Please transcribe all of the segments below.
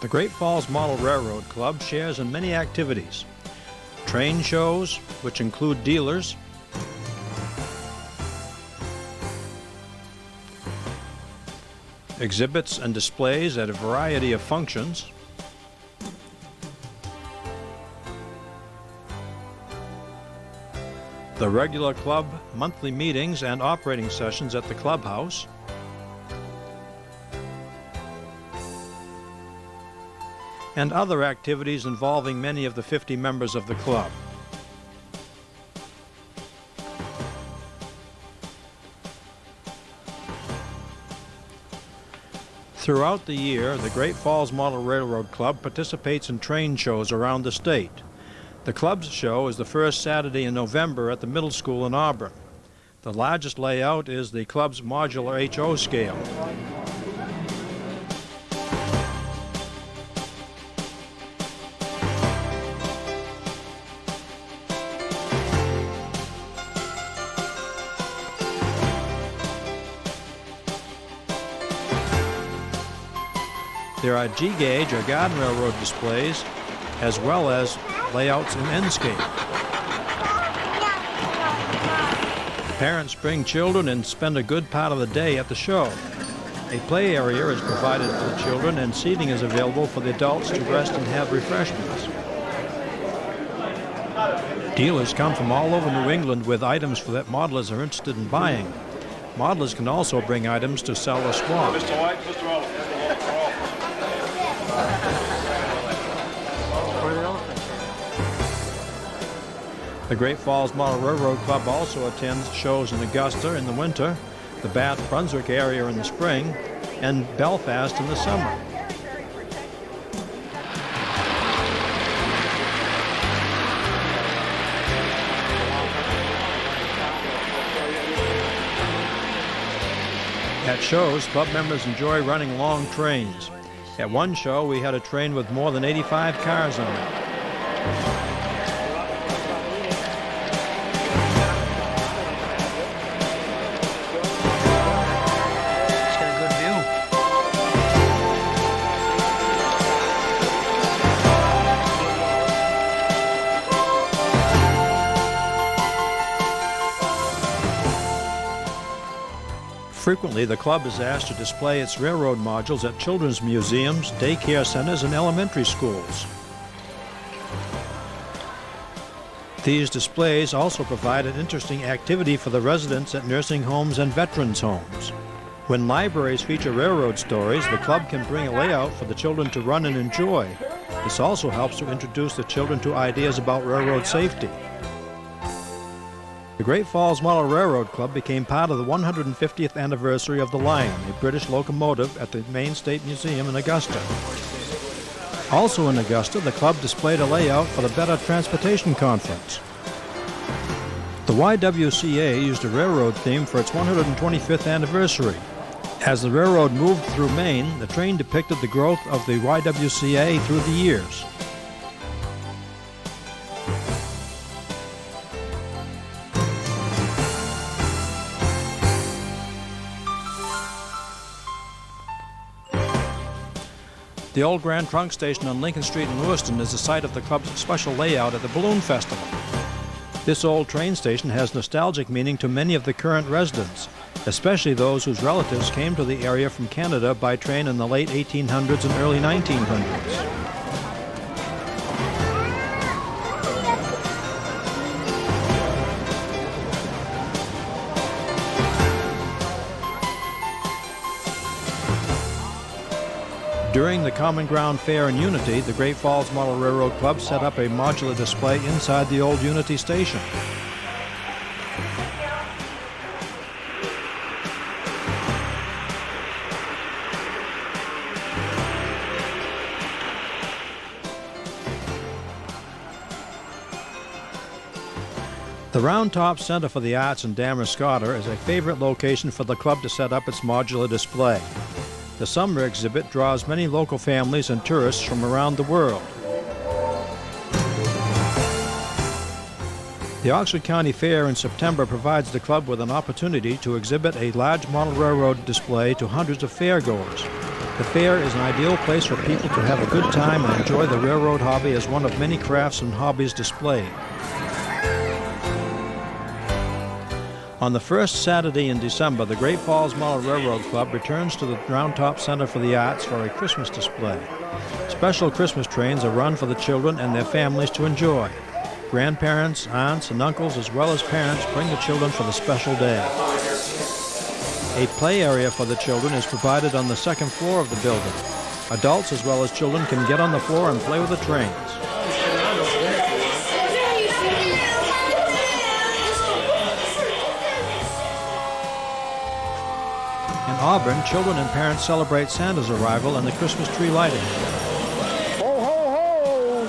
The Great Falls Model Railroad Club shares in many activities. Train shows, which include dealers, exhibits and displays at a variety of functions, the regular club monthly meetings and operating sessions at the clubhouse, and other activities involving many of the 50 members of the club. Throughout the year, the Great Falls Model Railroad Club participates in train shows around the state. The club's show is the first Saturday in November at the middle school in Auburn. The largest layout is the club's modular HO scale. There are G-gauge or garden railroad displays, as well as layouts in N-scale. Parents bring children and spend a good part of the day at the show. A play area is provided for the children, and seating is available for the adults to rest and have refreshments. Dealers come from all over New England with items that modelers are interested in buying. Modelers can also bring items to sell or swap. Mr. White, Mr. Oliver. The Great Falls Model Railroad Club also attends shows in Augusta in the winter, the Bath Brunswick area in the spring, and Belfast in the summer. At shows, club members enjoy running long trains. At one show, we had a train with more than 85 cars on it. Frequently, the club is asked to display its railroad modules at children's museums, daycare centers, and elementary schools. These displays also provide an interesting activity for the residents at nursing homes and veterans' homes. When libraries feature railroad stories, the club can bring a layout for the children to run and enjoy. This also helps to introduce the children to ideas about railroad safety. The Great Falls Model Railroad Club became part of the 150th anniversary of the Lion, a British locomotive, at the Maine State Museum in Augusta. Also in Augusta, the club displayed a layout for the Better Transportation Conference. The YWCA used a railroad theme for its 125th anniversary. As the railroad moved through Maine, the train depicted the growth of the YWCA through the years. The old Grand Trunk Station on Lincoln Street in Lewiston is the site of the club's special layout at the Balloon Festival. This old train station has nostalgic meaning to many of the current residents, especially those whose relatives came to the area from Canada by train in the late 1800s and early 1900s. During the Common Ground Fair in Unity, the Great Falls Model Railroad Club set up a modular display inside the old Unity station. The Round Top Center for the Arts in Damariscotta is a favorite location for the club to set up its modular display. The summer exhibit draws many local families and tourists from around the world. The Oxford County Fair in September provides the club with an opportunity to exhibit a large model railroad display to hundreds of fairgoers. The fair is an ideal place for people to have a good time and enjoy the railroad hobby as one of many crafts and hobbies displayed. On the first Saturday in December, the Great Falls Model Railroad Club returns to the Round Top Center for the Arts for a Christmas display. Special Christmas trains are run for the children and their families to enjoy. Grandparents, aunts, and uncles, as well as parents, bring the children for the special day. A play area for the children is provided on the second floor of the building. Adults as well as children can get on the floor and play with the trains. In Auburn, children and parents celebrate Santa's arrival and the Christmas tree lighting. Ho, ho, ho!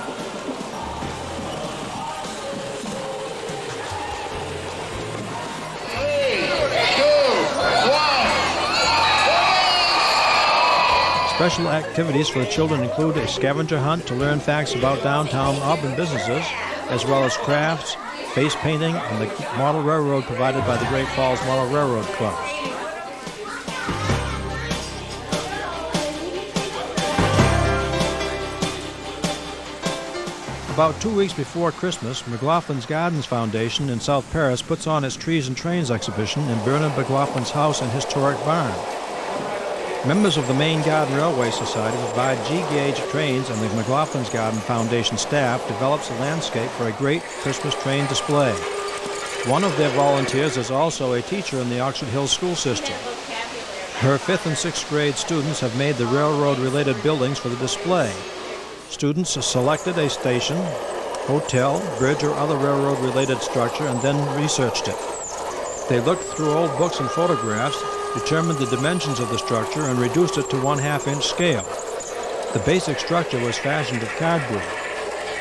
Special activities for the children include a scavenger hunt to learn facts about downtown Auburn businesses, as well as crafts, face painting, and the model railroad provided by the Great Falls Model Railroad Club. About 2 weeks before Christmas, McLaughlin's Gardens Foundation in South Paris puts on its Trees and Trains exhibition in Bernard McLaughlin's house and historic barn. Members of the Maine Garden Railway Society provide G-gauge trains, and the McLaughlin's Garden Foundation staff develops a landscape for a great Christmas train display. One of their volunteers is also a teacher in the Oxford Hills school system. Her 5th and 6th grade students have made the railroad-related buildings for the display. Students selected a station, hotel, bridge, or other railroad-related structure and then researched it. They looked through old books and photographs, determined the dimensions of the structure, and reduced it to 1/2-inch scale. The basic structure was fashioned of cardboard.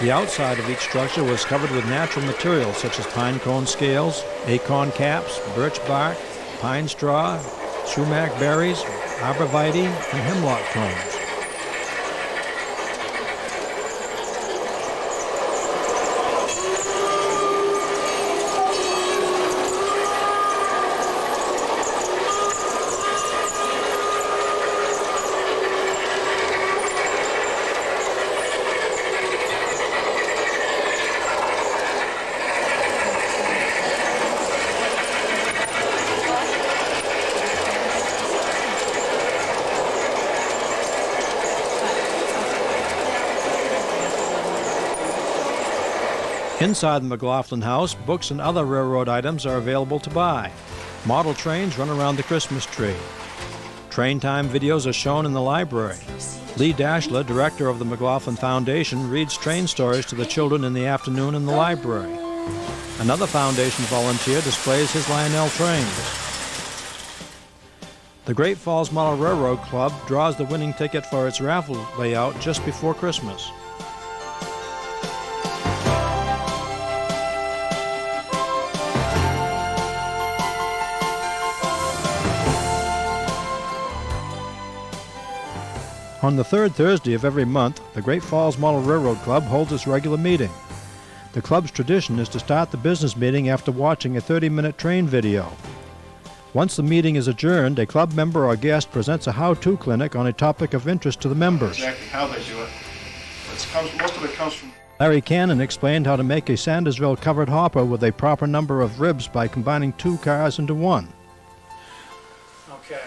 The outside of each structure was covered with natural materials such as pine cone scales, acorn caps, birch bark, pine straw, sumac berries, arborvitae, and hemlock cones. Inside the McLaughlin house, books and other railroad items are available to buy. Model trains run around the Christmas tree. Train time videos are shown in the library. Lee Dashler, director of the McLaughlin Foundation, reads train stories to the children in the afternoon in the library. Another foundation volunteer displays his Lionel trains. The Great Falls Model Railroad Club draws the winning ticket for its raffle layout just before Christmas. On the third Thursday of every month, the Great Falls Model Railroad Club holds its regular meeting. The club's tradition is to start the business meeting after watching a 30-minute train video. Once the meeting is adjourned, a club member or guest presents a how-to clinic on a topic of interest to the members. Exactly how they do it. Most of it comes from... Larry Cannon explained how to make a Sandersville covered hopper with a proper number of ribs by combining 2 cars into one. Okay.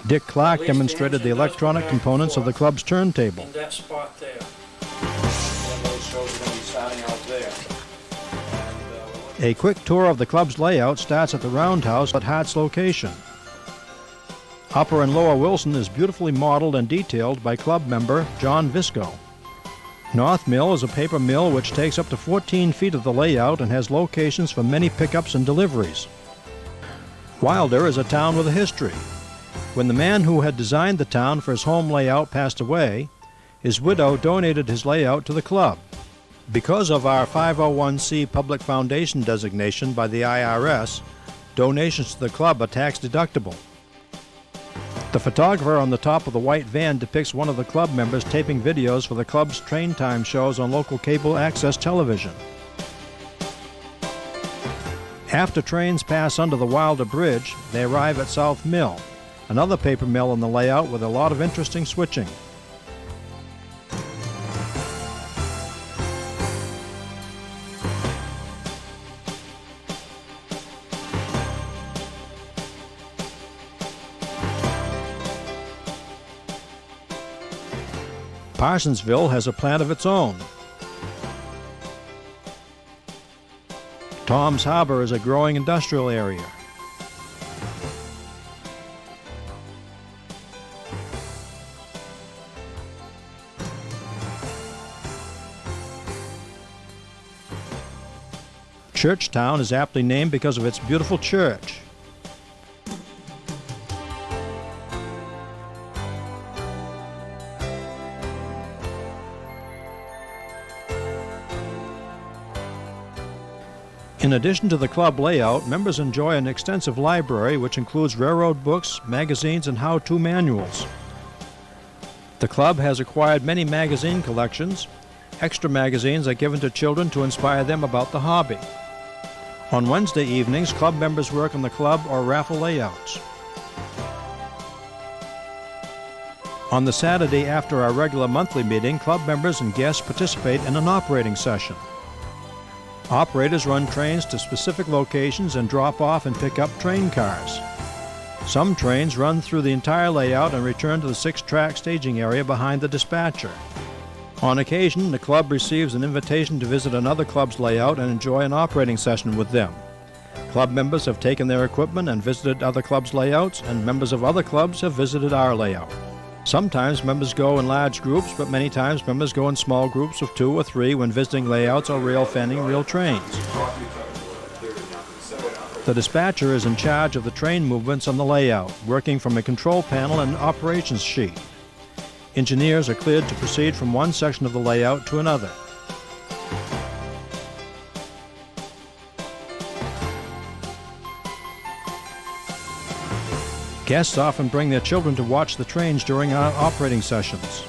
Dick Clark demonstrated the electronic components of the club's turntable. In that spot there. A quick tour of the club's layout starts at the roundhouse at Hart's location. Upper and Lower Wilson is beautifully modeled and detailed by club member John Visco. North Mill is a paper mill which takes up to 14 feet of the layout and has locations for many pickups and deliveries. Wilder is a town with a history. When the man who had designed the town for his home layout passed away, his widow donated his layout to the club. Because of our 501c public foundation designation by the IRS, donations to the club are tax deductible. The photographer on the top of the white van depicts one of the club members taping videos for the club's train time shows on local cable access television. After trains pass under the Wilder Bridge, they arrive at South Mill. another paper mill in the layout with a lot of interesting switching. Parsonsville has a plant of its own. Tom's Harbor is a growing industrial area. Churchtown is aptly named because of its beautiful church. In addition to the club layout, members enjoy an extensive library which includes railroad books, magazines, and how-to manuals. The club has acquired many magazine collections. Extra magazines are given to children to inspire them about the hobby. On Wednesday evenings, club members work on the club or raffle layouts. On the Saturday after our regular monthly meeting, club members and guests participate in an operating session. Operators run trains to specific locations and drop off and pick up train cars. Some trains run through the entire layout and return to the 6-track staging area behind the dispatcher. On occasion, the club receives an invitation to visit another club's layout and enjoy an operating session with them. Club members have taken their equipment and visited other clubs' layouts, and members of other clubs have visited our layout. Sometimes members go in large groups, but many times members go in small groups of 2 or 3 when visiting layouts or rail fanning real trains. The dispatcher is in charge of the train movements on the layout, working from a control panel and operations sheet. Engineers are cleared to proceed from one section of the layout to another. Guests often bring their children to watch the trains during our operating sessions.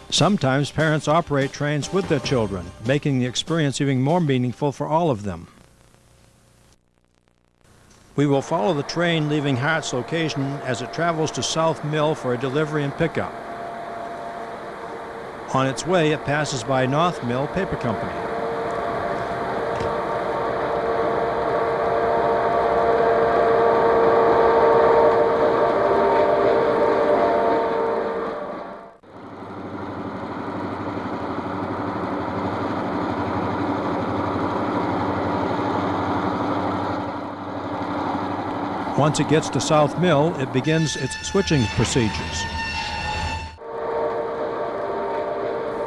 Sometimes parents operate trains with their children, making the experience even more meaningful for all of them. We will follow the train leaving Hart's location as it travels to South Mill for a delivery and pickup. On its way, it passes by North Mill Paper Company. Once it gets to South Mill, it begins its switching procedures.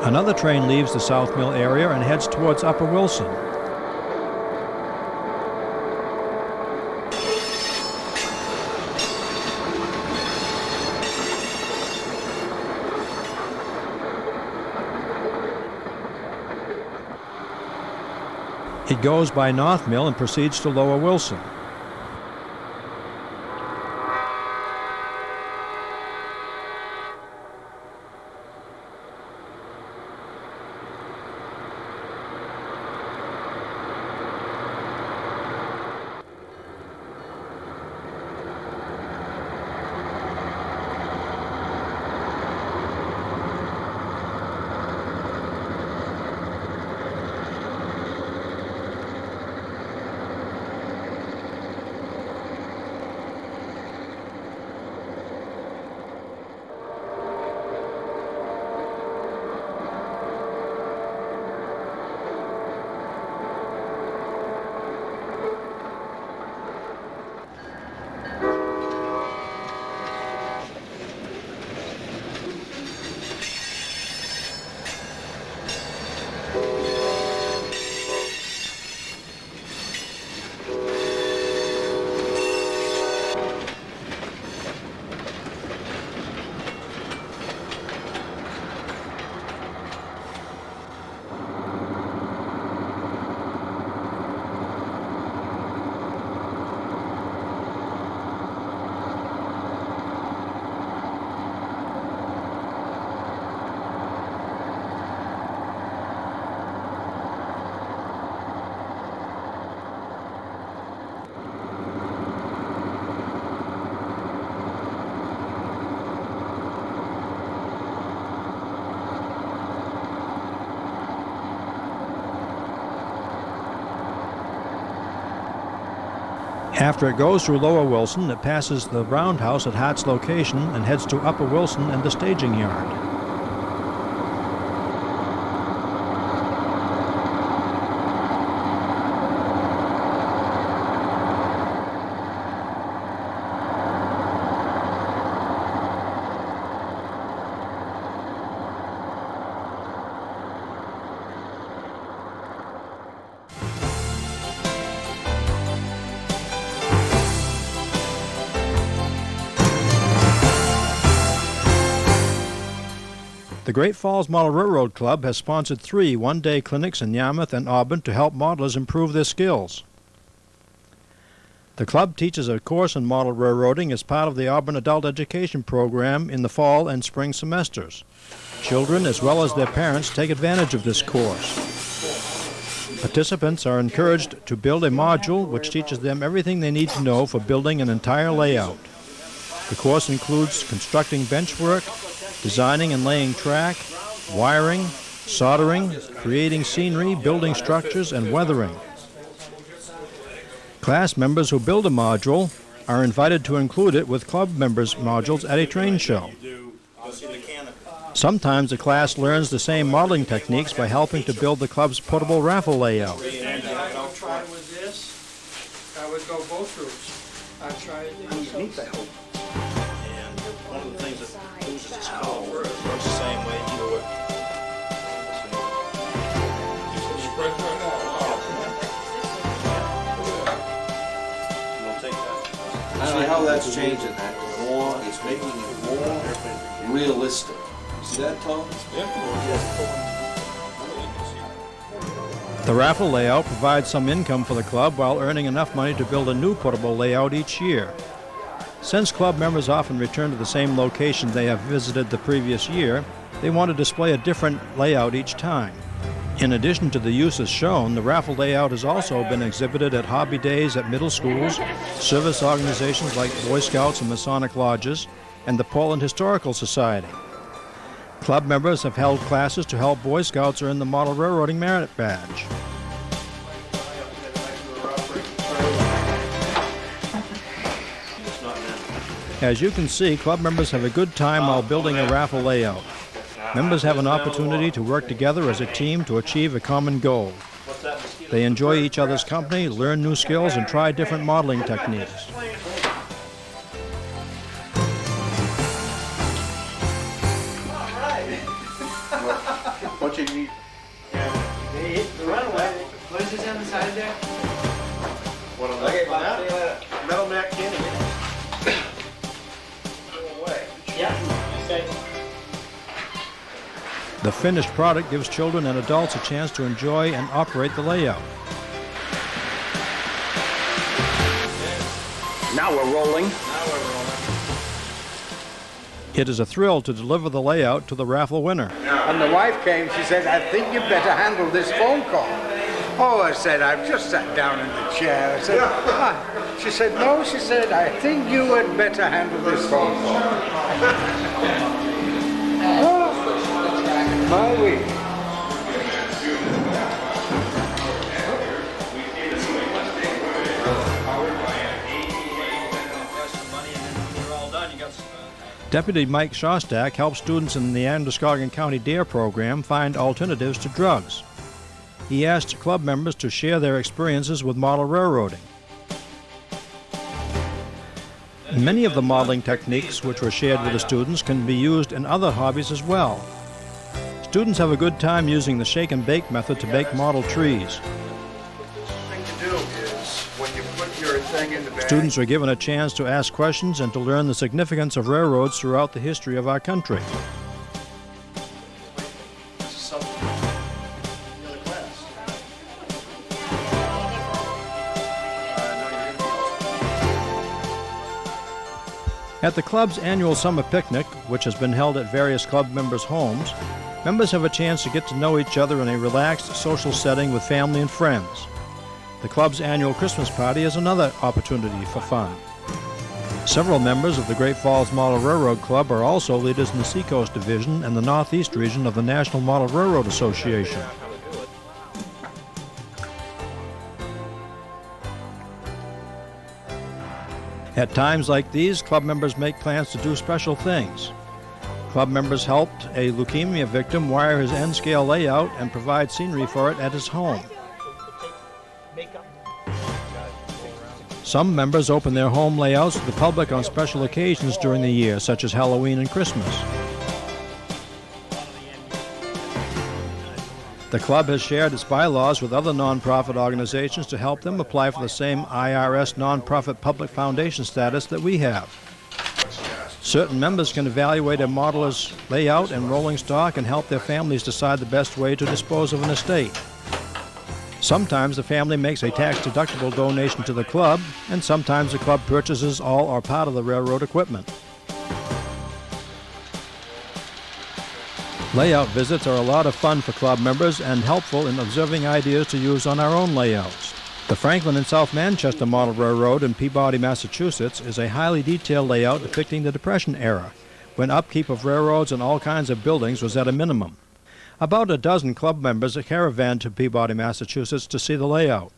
Another train leaves the South Mill area and heads towards Upper Wilson. It goes by North Mill and proceeds to Lower Wilson. After it goes through Lower Wilson, it passes the roundhouse at Hart's location and heads to Upper Wilson and the staging yard. The Great Falls Model Railroad Club has sponsored 3 one-day clinics in Yarmouth and Auburn to help modelers improve their skills. The club teaches a course in model railroading as part of the Auburn Adult Education Program in the fall and spring semesters. Children as well as their parents take advantage of this course. Participants are encouraged to build a module which teaches them everything they need to know for building an entire layout. The course includes constructing benchwork, designing and laying track, wiring, soldering, creating scenery, building structures, and weathering. Class members who build a module are invited to include it with club members' modules at a train show. Sometimes the class learns the same modeling techniques by helping to build the club's portable raffle layout. And I don't try with this. I would go both routes. I tried this. And one of the things that loses its color works the same way either way. I see how that's changing that. More, it's making it more realistic. See that, Tom? The raffle layout provides some income for the club while earning enough money to build a new portable layout each year. Since club members often return to the same location they have visited the previous year, they want to display a different layout each time. In addition to the uses shown, the raffle layout has also been exhibited at hobby days at middle schools, service organizations like Boy Scouts and Masonic Lodges, and the Portland Historical Society. Club members have held classes to help Boy Scouts earn the Model Railroading Merit Badge. As you can see, club members have a good time while building a raffle layout. Members have an opportunity to work together as a team to achieve a common goal. They enjoy each other's company, learn new skills, and try different modeling techniques. What you need? The runaway. What is this on the side there? What are they? Metal Mac candy. Yeah. Okay. The finished product gives children and adults a chance to enjoy and operate the layout. Now we're rolling. It is a thrill to deliver the layout to the raffle winner. And the wife came, she said, I think you'd better handle this phone call. Oh, I said, I've just sat down in the chair. I said, ah. She said, no, she said, I think you had better handle this phone call. Oh, my week. Deputy Mike Shostak helps students in the Androscoggin County DARE program find alternatives to drugs. He asked club members to share their experiences with model railroading. Many of the modeling techniques which were shared with the students can be used in other hobbies as well. Students have a good time using the shake and bake method to bake model trees. Thing to do is when you put your thing in the bag. Students are given a chance to ask questions and to learn the significance of railroads throughout the history of our country. This is something. The other class. At the club's annual summer picnic, which has been held at various club members' homes, members have a chance to get to know each other in a relaxed social setting with family and friends. The club's annual Christmas party is another opportunity for fun. Several members of the Great Falls Model Railroad Club are also leaders in the Seacoast Division and the Northeast Region of the National Model Railroad Association. At times like these, club members make plans to do special things. Club members helped a leukemia victim wire his N-scale layout and provide scenery for it at his home. Some members open their home layouts to the public on special occasions during the year, such as Halloween and Christmas. The club has shared its bylaws with other nonprofit organizations to help them apply for the same IRS nonprofit public foundation status that we have. Certain members can evaluate a modeler's layout and rolling stock and help their families decide the best way to dispose of an estate. Sometimes the family makes a tax-deductible donation to the club, and sometimes the club purchases all or part of the railroad equipment. Layout visits are a lot of fun for club members and helpful in observing ideas to use on our own layouts. The Franklin and South Manchester Model Railroad in Peabody, Massachusetts is a highly detailed layout depicting the Depression era, when upkeep of railroads and all kinds of buildings was at a minimum. About a dozen club members caravaned to Peabody, Massachusetts to see the layout.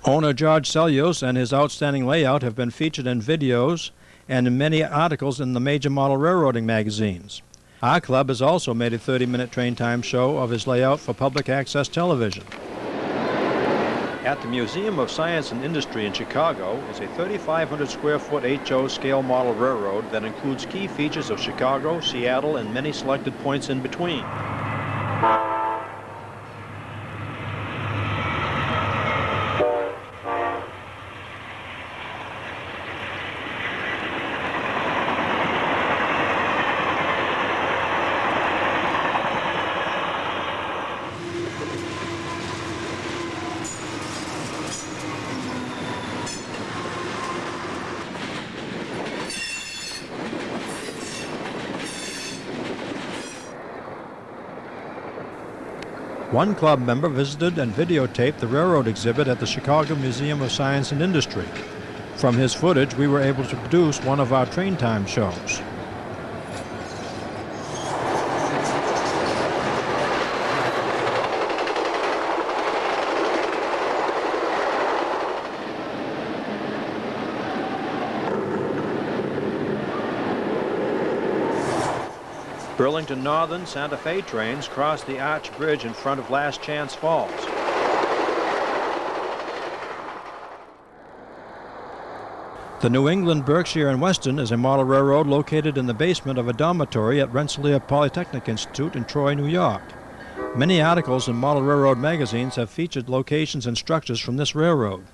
Owner George Selios and his outstanding layout have been featured in videos and in many articles in the major model railroading magazines. Our club has also made a 30-minute train time show of his layout for public access television. At the Museum of Science and Industry in Chicago is a 3,500 square foot HO scale model railroad that includes key features of Chicago, Seattle, and many selected points in between. One club member visited and videotaped the railroad exhibit at the Chicago Museum of Science and Industry. From his footage, we were able to produce one of our train time shows. Burlington Northern Santa Fe trains cross the arch bridge in front of Last Chance Falls. The New England, Berkshire, and Western is a model railroad located in the basement of a dormitory at Rensselaer Polytechnic Institute in Troy, New York. Many articles in model railroad magazines have featured locations and structures from this railroad.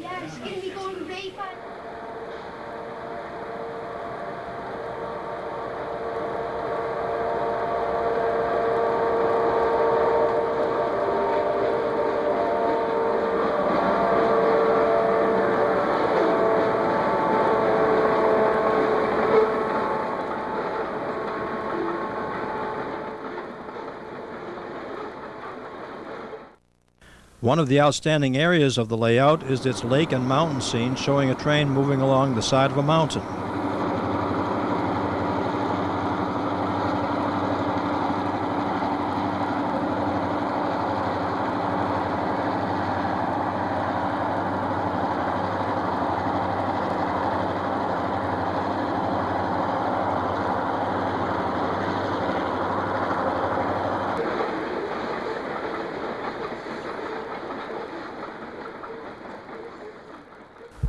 Yeah, it's gonna be going very fast. One of the outstanding areas of the layout is its lake and mountain scene showing a train moving along the side of a mountain.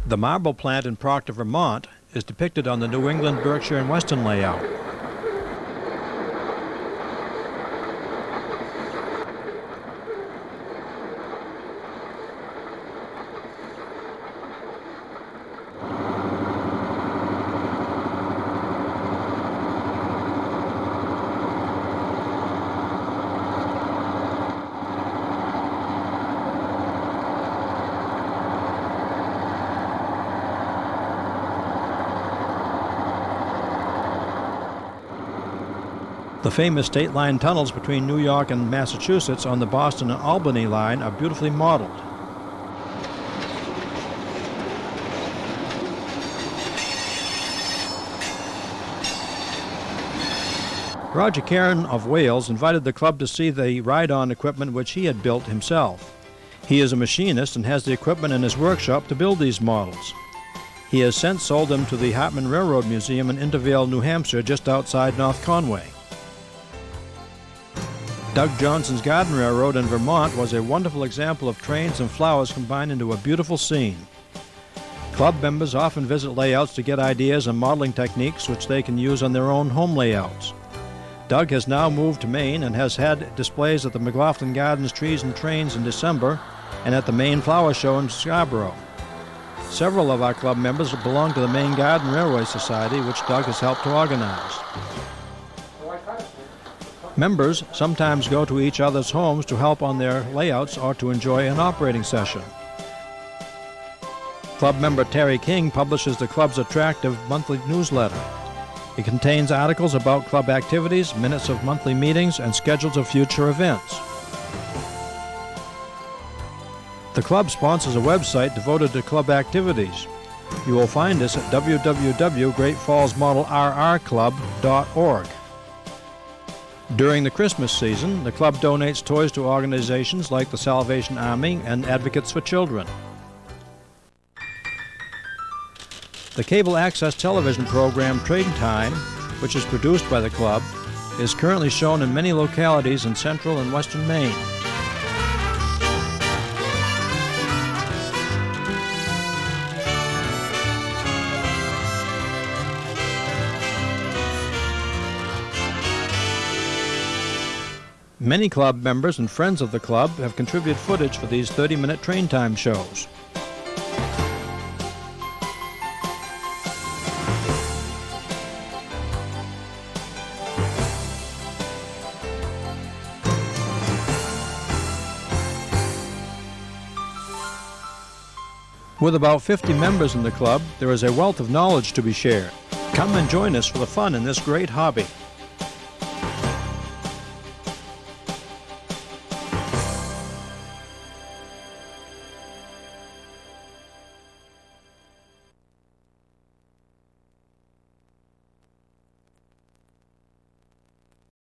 The marble plant in Proctor, Vermont is depicted on the New England, Berkshire, and Western layout. The famous state line tunnels between New York and Massachusetts on the Boston and Albany line are beautifully modeled. Roger Cairn of Wales invited the club to see the ride-on equipment which he had built himself. He is a machinist and has the equipment in his workshop to build these models. He has since sold them to the Hartman Railroad Museum in Intervale, New Hampshire, just outside North Conway. Doug Johnson's Garden Railroad in Vermont was a wonderful example of trains and flowers combined into a beautiful scene. Club members often visit layouts to get ideas and modeling techniques which they can use on their own home layouts. Doug has now moved to Maine and has had displays at the McLaughlin Gardens Trees and Trains in December and at the Maine Flower Show in Scarborough. Several of our club members belong to the Maine Garden Railway Society, which Doug has helped to organize. Members sometimes go to each other's homes to help on their layouts or to enjoy an operating session. Club member Terry King publishes the club's attractive monthly newsletter. It contains articles about club activities, minutes of monthly meetings, and schedules of future events. The club sponsors a website devoted to club activities. You will find us at www.greatfallsmodelrrclub.org. During the Christmas season, the club donates toys to organizations like the Salvation Army and Advocates for Children. The cable access television program Train Time, which is produced by the club, is currently shown in many localities in central and western Maine. Many club members and friends of the club have contributed footage for these 30-minute Train Time shows. With about 50 members in the club, there is a wealth of knowledge to be shared. Come and join us for the fun in this great hobby.